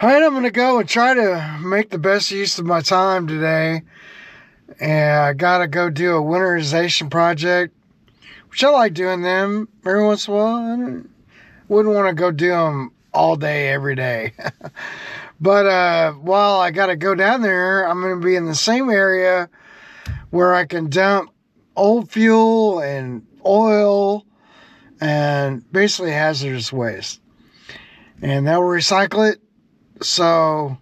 Alright, I'm going to go and try to make the best use of my time today. And I got to go do a winterization project, which I like doing them every once in a while. I wouldn't want to go do them all day, every day. But while I got to go down there, I'm going to be in the same area where I can dump old fuel and oil and basically hazardous waste. And they'll recycle it. So,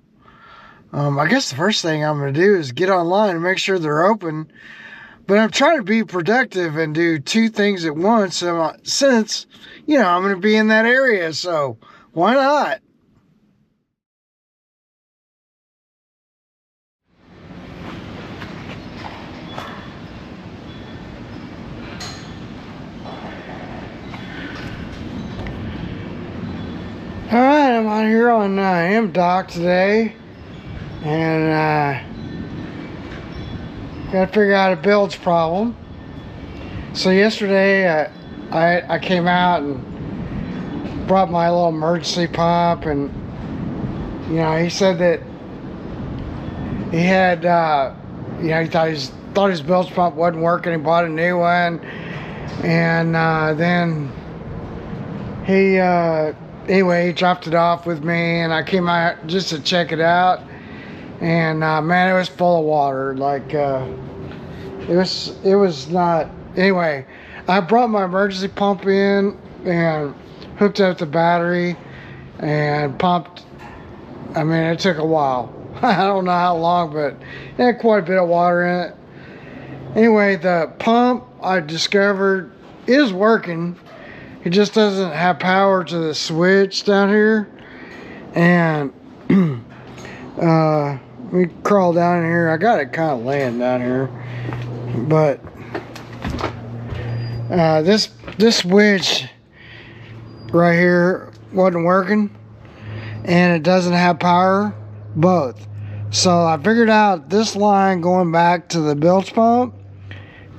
I guess the first thing I'm going to do is get online and make sure they're open. But I'm trying to be productive and do two things at once. Since, I'm going to be in that area. So, why not? Alright, I'm out here on M-Dock today, and gotta figure out a bilge problem. So yesterday I came out and brought my little emergency pump, and he said that he had he thought his bilge pump wasn't working. He bought a new one, and then he anyway, he dropped it off with me, and I came out just to check it out. And man, it was full of water. Like it was not. Anyway, I brought my emergency pump in and hooked up the battery and pumped. I mean, it took a while. I don't know how long, but it had quite a bit of water in it. Anyway, the pump I discovered is working. It just doesn't have power to the switch down here. And let me crawl down here. I got it kind of laying down here, but this switch right here wasn't working, and it doesn't have power both. So I figured out this line going back to the bilge pump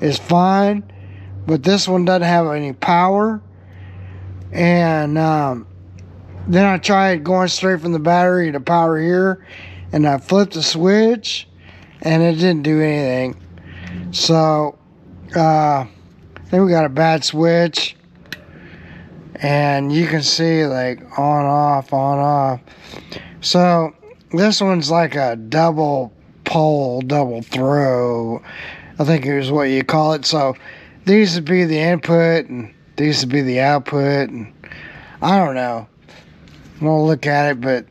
is fine, but this one doesn't have any power. And then I tried going straight from the battery to power here, and I flipped the switch and it didn't do anything. So I think we got a bad switch, and you can see like on off. So this one's like a double pole, double throw, I think is what you call it. So these would be the input and these would be the output, and I don't know. I'm gonna look at it, but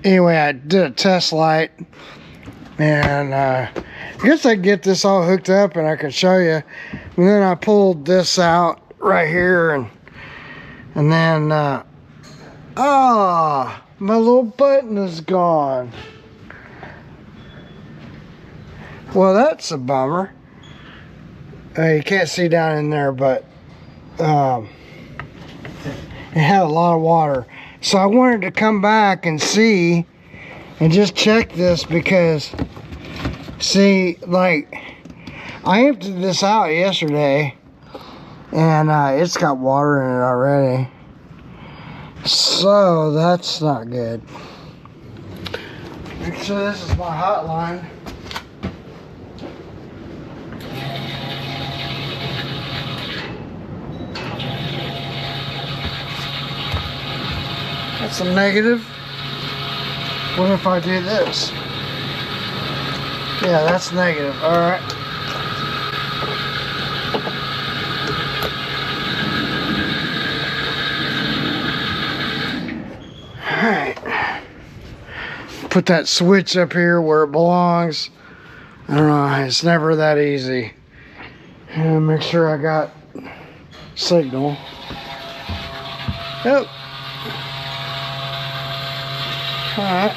anyway, I did a test light, and I guess I can get this all hooked up and I can show you. And then I pulled this out right here, and then my little button is gone. Well, that's a bummer. You can't see down in there, but it had a lot of water. So I wanted to come back and see and just check this, because see, like, I emptied this out yesterday and it's got water in it already, so that's not good. Make sure this is my hotline. That's a negative. What if I do this? Yeah, that's negative. Alright. Alright. Put that switch up here where it belongs. I don't know, it's never that easy. And make sure I got signal. Yep. Alright.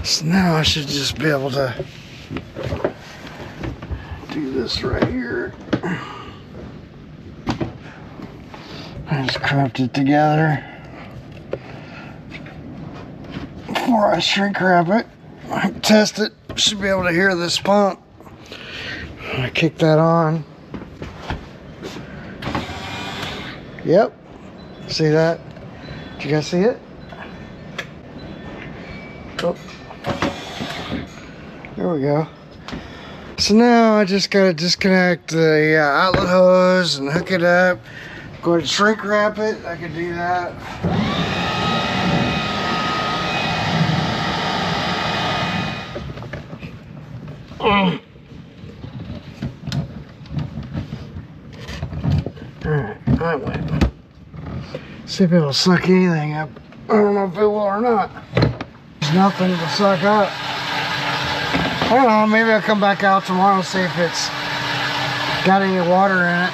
So now I should just be able to do this right here. I just cramped it together before I shrink wrap it. I test it. Should be able to hear this pump. I kick that on. Yep, See that? Did you guys see it? Oh. There we go. So now I just gotta disconnect the outlet hose and hook it up. Go to shrink wrap it. I can do that. Alright, that way. See if it'll suck anything up. I don't know if it will or not. There's nothing to suck up. I don't know, maybe I'll come back out tomorrow and see if it's got any water in it.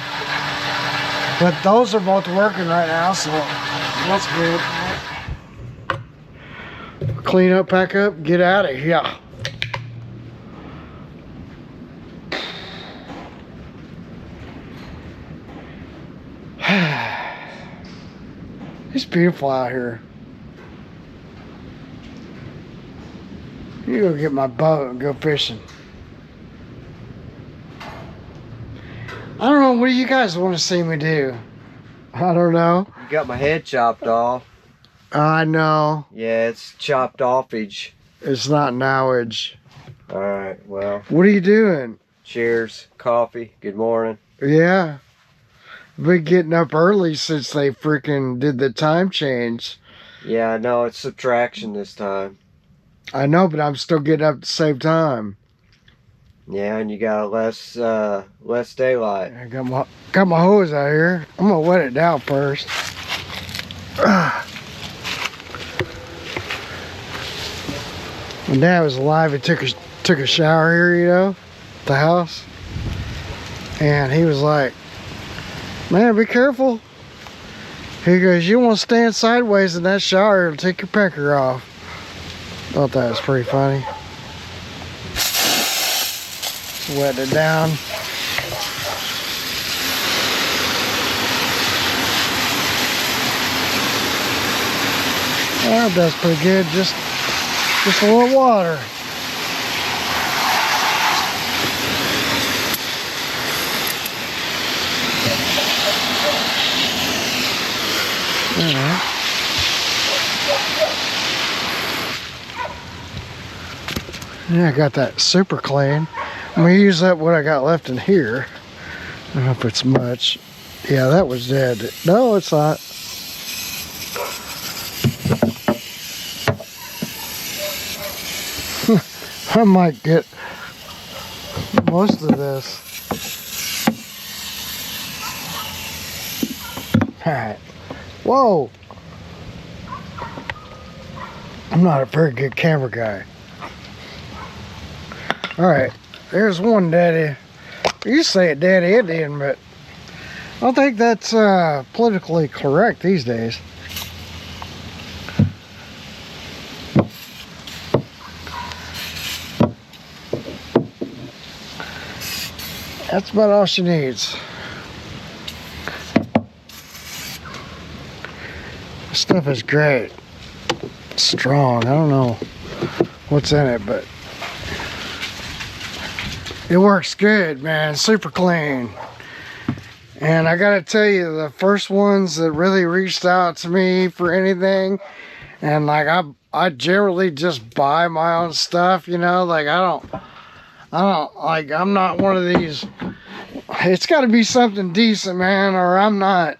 But those are both working right now, so that's good. Clean up, pack up, get out of here. It's beautiful out here. You go get my boat and go fishing. I don't know, what do you guys want to see me do? I don't know. You got my head chopped off. I know. Yeah, it's chopped offage. It's not nowage. Alright, well. What are you doing? Cheers, coffee, good morning. Yeah. Been getting up early since they freaking did the time change. Yeah, I know, it's subtraction this time. I know, but I'm still getting up at the same time. Yeah, and you got less daylight. I got my hose out here. I'm gonna wet it down first. When Dad was alive, he took a shower here, you know, at the house, and he was like, "Man, be careful." He goes, "You want to stand sideways in that shower, it'll take your pecker off." Thought that was pretty funny. Wet it down. That does pretty good. Just a little water. Alright. Yeah, I got that SuperClean. I'm gonna use up what I got left in here. I don't know if it's much. Yeah, that was dead. No, it's not. I might get most of this. Alright. Whoa! I'm not a very good camera guy. Alright, there's one daddy. You say it daddy Indian, but I don't think that's politically correct these days. That's about all she needs. This stuff is great. Strong. I don't know what's in it, but it works good, man. SuperClean. And I gotta tell you, the first ones that really reached out to me for anything, and like I generally just buy my own stuff, you know, like I don't like, I'm not one of these, it's gotta be something decent, man, or I'm not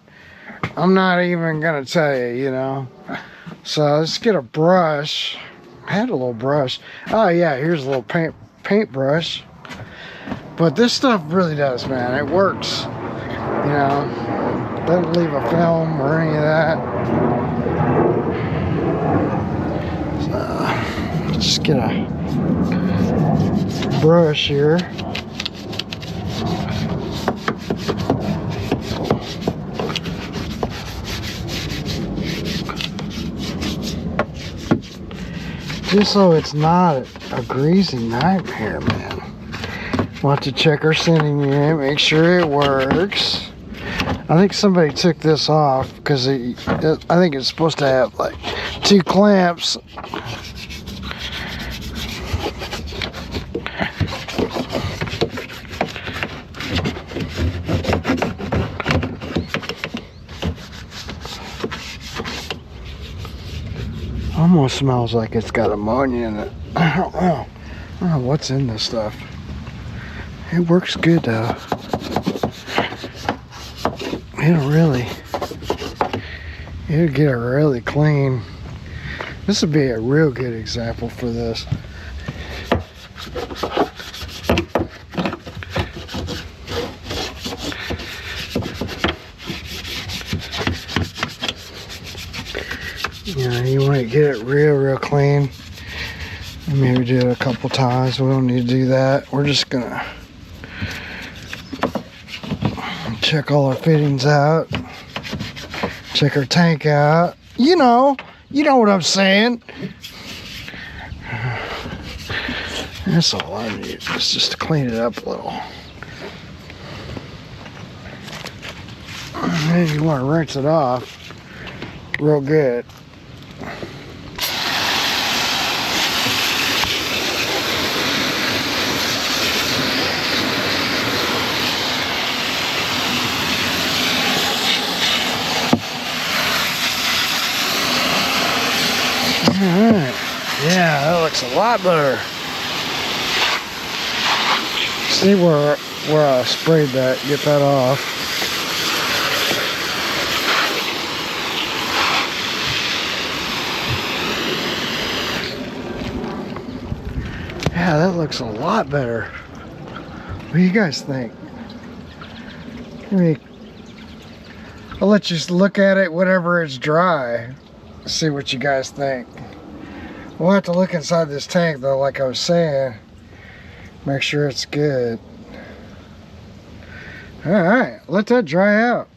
even gonna tell you, you know. So let's get a brush. I had a little brush. Oh yeah, here's a little paint brush. But this stuff really does, man. It works. You know, doesn't leave a film or any of that. So, just get a brush here. Just so it's not a greasy nightmare, man. We'll have to check our sending unit, make sure it works. I think somebody took this off because I think it's supposed to have like 2 clamps. Almost smells like it's got ammonia in it. I don't know. I don't know what's in this stuff. It works good though. It'll get it really clean. This would be a real good example for this. You know, you want to get it real clean. Maybe do it a couple times. We don't need to do that. We're just gonna check all our fittings out. Check our tank out. You know what I'm saying. That's all I need. It's just to clean it up a little. And then you want to rinse it off real good. Alright, yeah, that looks a lot better. See where I sprayed that, get that off. Yeah, that looks a lot better. What do you guys think? I'll let you look at it whenever it's dry. See what you guys think. We'll have to look inside this tank though, like I was saying. Make sure it's good. Alright, let that dry out.